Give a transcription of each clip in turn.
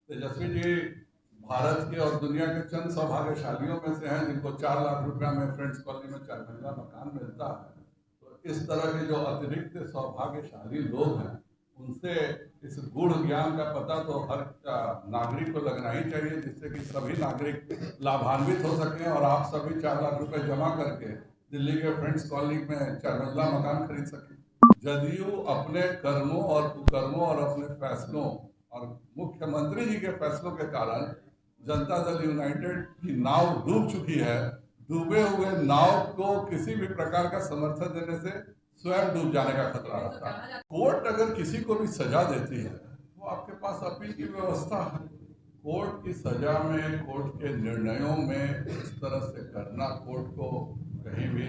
तेजस्वी जी भारत के और दुनिया के चंद सौभाग्यशालियों में से हैं जिनको 4 लाख रुपया में फ्रेंड्स कॉलोनी में 4 मंजिला मकान मिलता है। तो इस तरह के जो अतिरिक्त सौभाग्यशाली लोग हैं उनसे इस गुण ज्ञान का पता तो हर नागरिक को लगना ही चाहिए, जिससे कि सभी नागरिक लाभान्वित हो सकें और आप सभी 4 लाख रुपए जमा करके दिल्ली के फ्रेंड्स कॉलोनी में 4 मंजिला मकान खरीद सकें। जदयू अपने कर्मों और कुकर्मों और अपने फैसलों और मुख्यमंत्री जी के फैसलों के कारण जनता दल यूनाइटेड की नाव डूब चुकी है। डूबे हुए नाव को किसी भी प्रकार का समर्थन देने से स्वयं डूब जाने का खतरा रहता है। कोर्ट अगर किसी को भी सजा देती है तो आपके पास अपील की व्यवस्था है। कोर्ट की सजा में, कोर्ट के निर्णयों में इस तरह से करना, कोर्ट को कहीं भी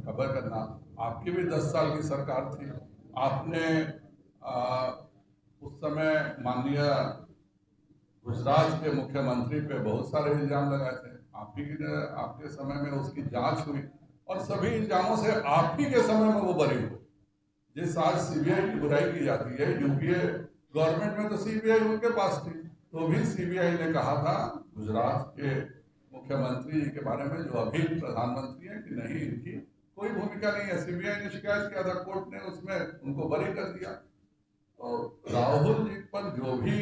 खबर करना, आपकी भी 10 साल की सरकार थी। आपने उस समय माननीय गुजरात के मुख्यमंत्री पे बहुत सारे इल्जाम लगाए थे। आप ही ने, आपके समय में उसकी जांच हुई और सभी इल्जामों से आप ही के समय में वो बरी हुई। जिस आज सीबीआई की बुराई की जाती है, यूपीए गवर्नमेंट में तो सीबीआई उनके पास थी, तो भी सीबीआई ने कहा था गुजरात के मुख्यमंत्री जी के बारे में जो अभी प्रधानमंत्री है कि नहीं, इनकी कोई भूमिका नहीं है। सीबीआई ने शिकायत किया था, कोर्ट ने उसमें उनको बरी कर दिया। तो राहुल जी पर जो भी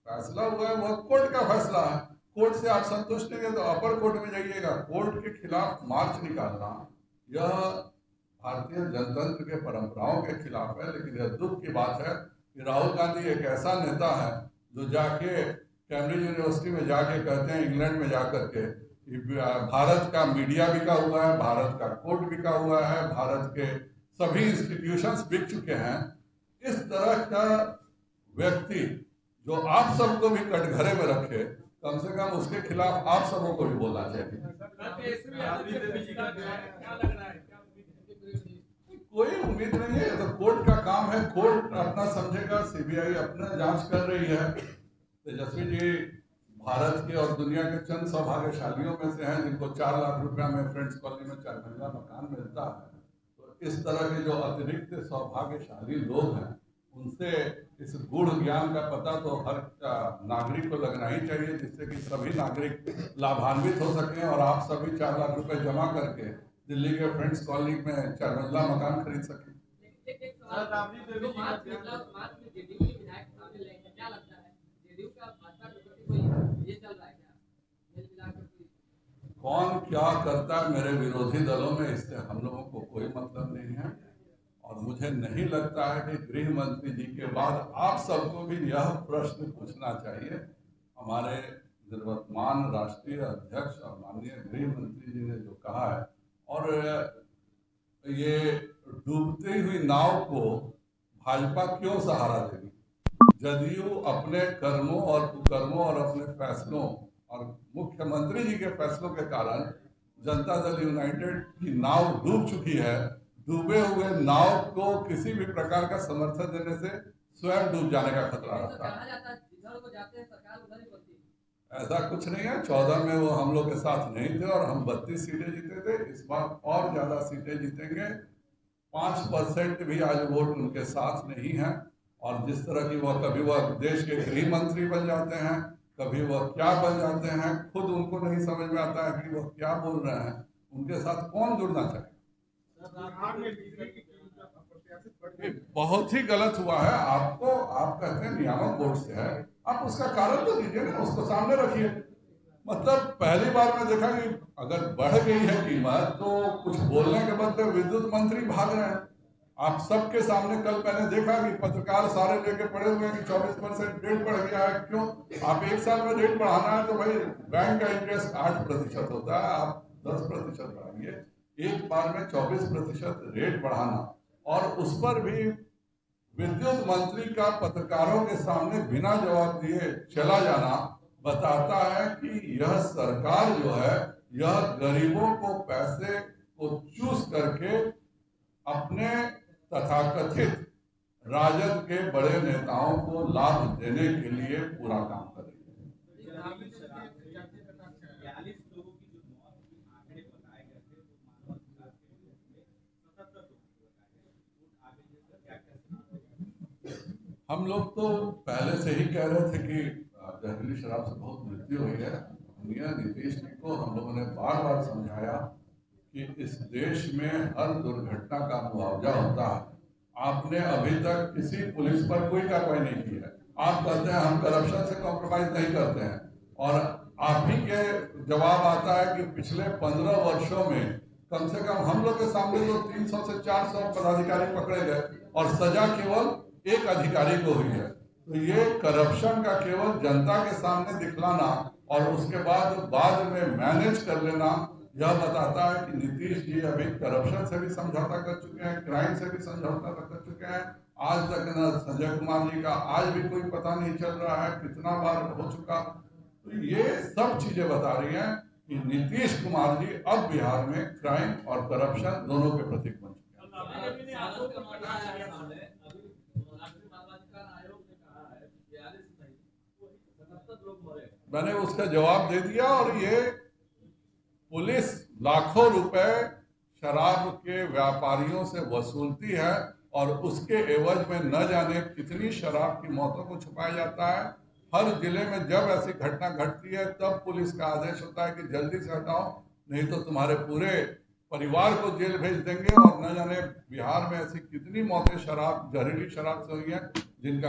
फैसला हुआ है वह कोर्ट का फैसला है। कोर्ट से आप संतुष्ट नहीं है तो अपर कोर्ट में जाइएगा। कोर्ट के खिलाफ मार्च निकालना यह भारतीय जनतंत्र के परंपराओं के खिलाफ है। लेकिन यह दुख की बात है कि राहुल गांधी एक ऐसा नेता है जो जाके कैम्ब्रिज यूनिवर्सिटी में जाके कहते हैं, इंग्लैंड में जाकर के, भारत का मीडिया बिका हुआ है, भारत का कोर्ट बिका हुआ है, भारत के सभी इंस्टीट्यूशंस बिक चुके हैं। इस तरह का व्यक्ति जो आप सबको भी कटघरे में रखे, कम से कम उसके खिलाफ आप सबों को भी बोलना चाहिए। कोई उम्मीद नहीं है, तो कोर्ट का काम है, कोर्ट अपना समझेगा, सीबीआई अपना जांच कर रही है। तेजस्वी जी भारत के और दुनिया के चंद सौभाग्यशालियों में से हैं जिनको 4 लाख रुपया में फ्रेंड्स कॉलोनी में 4 मंजिला मकान मिलता है। तो इस तरह के जो अतिरिक्त सौभाग्यशाली लोग हैं उनसे इस गुण ज्ञान का पता तो हर नागरिक को लगना ही चाहिए, जिससे कि सभी नागरिक लाभान्वित हो सकें और आप सभी 4 लाख रुपए जमा करके दिल्ली के फ्रेंड्स कॉलोनी में 4 मंजिला मकान खरीद सकें। कौन क्या करता है मेरे विरोधी दलों में, इससे हम लोगों को कोई मतलब नहीं है। और मुझे नहीं लगता है कि गृह मंत्री जी के बाद आप सबको भी यह प्रश्न पूछना चाहिए। हमारे निर्वर्तमान राष्ट्रीय अध्यक्ष और माननीय गृह मंत्री जी ने जो कहा है, और ये डूबती हुई नाव को भाजपा क्यों सहारा देगी? जदयू अपने कर्मों और कुकर्मों और अपने फैसलों और मुख्यमंत्री जी के फैसलों के कारण जनता दल यूनाइटेड की नाव डूब चुकी है। डूबे हुए नाव को किसी भी प्रकार का समर्थन देने से स्वयं डूब जाने का खतरा रहता है। ऐसा कुछ नहीं है। 14 में वो हम लोग के साथ नहीं थे और हम 32 सीटें जीते थे। इस बार और ज्यादा सीटें जीतेंगे। 5% भी आज वोट उनके साथ नहीं है। और जिस तरह की वह कभी वह देश के गृह मंत्री बन जाते हैं, कभी वह क्या बन जाते हैं, खुद उनको नहीं समझ में आता है कि वह क्या बोल रहे हैं। उनके साथ कौन जुड़ना चाहे? बहुत ही गलत हुआ है। आपको, आप कहते हैं नियामक बोर्ड से है, आप उसका कारण तो दीजिए ना, उसको सामने रखिए। मतलब पहली बार मैं देखा कि अगर बढ़ गई है कीमत तो कुछ बोलने के बदले विद्युत मंत्री भाग रहे हैं। आप सबके सामने कल मैंने देखा कि पत्रकार सारे लेके पड़े हुए हैं कि 24% रेट बढ़ गया है। क्यों? आप एक साल में रेट बढ़ाना है तो भाई बैंक का इंटरेस्ट 8% होता है, आप 10% बढ़ाइए। एक बार में 24% रेट बढ़ाना और उस पर भी विद्युत मंत्री का पत्रकारों के सामने बिना जवाब दिए चला जाना बताता है कि यह सरकार जो है यह गरीबों को पैसे को चूस करके अपने तथाकथित राजद के बड़े नेताओं को लाभ देने के लिए पूरा काम कर रही है। हम लोग तो पहले से ही कह रहे थे कि जहरीली शराब से बहुत मृत्यु हुई है। नीतीश जी को हम लोगों ने बार बार समझाया कि इस देश में हर दुर्घटना का मुआवजा होता है। आपने अभी तक किसी पुलिस पर कोई कार्रवाई नहीं की है। आप कहते हैं हम करप्शन से कॉम्प्रोमाइज नहीं करते हैं, और आप ही के जवाब आता है कि पिछले 15 वर्षों में कम से कम हम लोग के सामने तो 300 से 400 पदाधिकारी पकड़े गए और सजा केवल एक अधिकारी को हुई है। तो ये करप्शन का केवल जनता के सामने दिखलाना और उसके बाद में मैनेज कर लेना, यह बताता है कि नीतीश जी अभी करप्शन से भी समझौता कर चुके हैं, क्राइम से भी समझौता कर चुके हैं। आज तक न संजय कुमार जी का आज भी कोई पता नहीं चल रहा है, कितना बार हो चुका। तो ये सब चीजें बता रही हैं कि नीतीश कुमार जी अब बिहार में क्राइम और करप्शन दोनों के प्रतीक बन चुके हैं। मैंने उसका जवाब दे दिया, और ये पुलिस लाखों रुपए शराब के व्यापारियों से वसूलती है और उसके एवज में न जाने कितनी शराब की मौतों को छुपाया जाता है। हर जिले में जब ऐसी घटना घटती है तब पुलिस का आदेश होता है कि जल्दी से हटाओ, नहीं तो तुम्हारे पूरे परिवार को जेल भेज देंगे। और न जाने बिहार में ऐसी कितनी मौतें जहरीली शराब से हुई हैं जिनका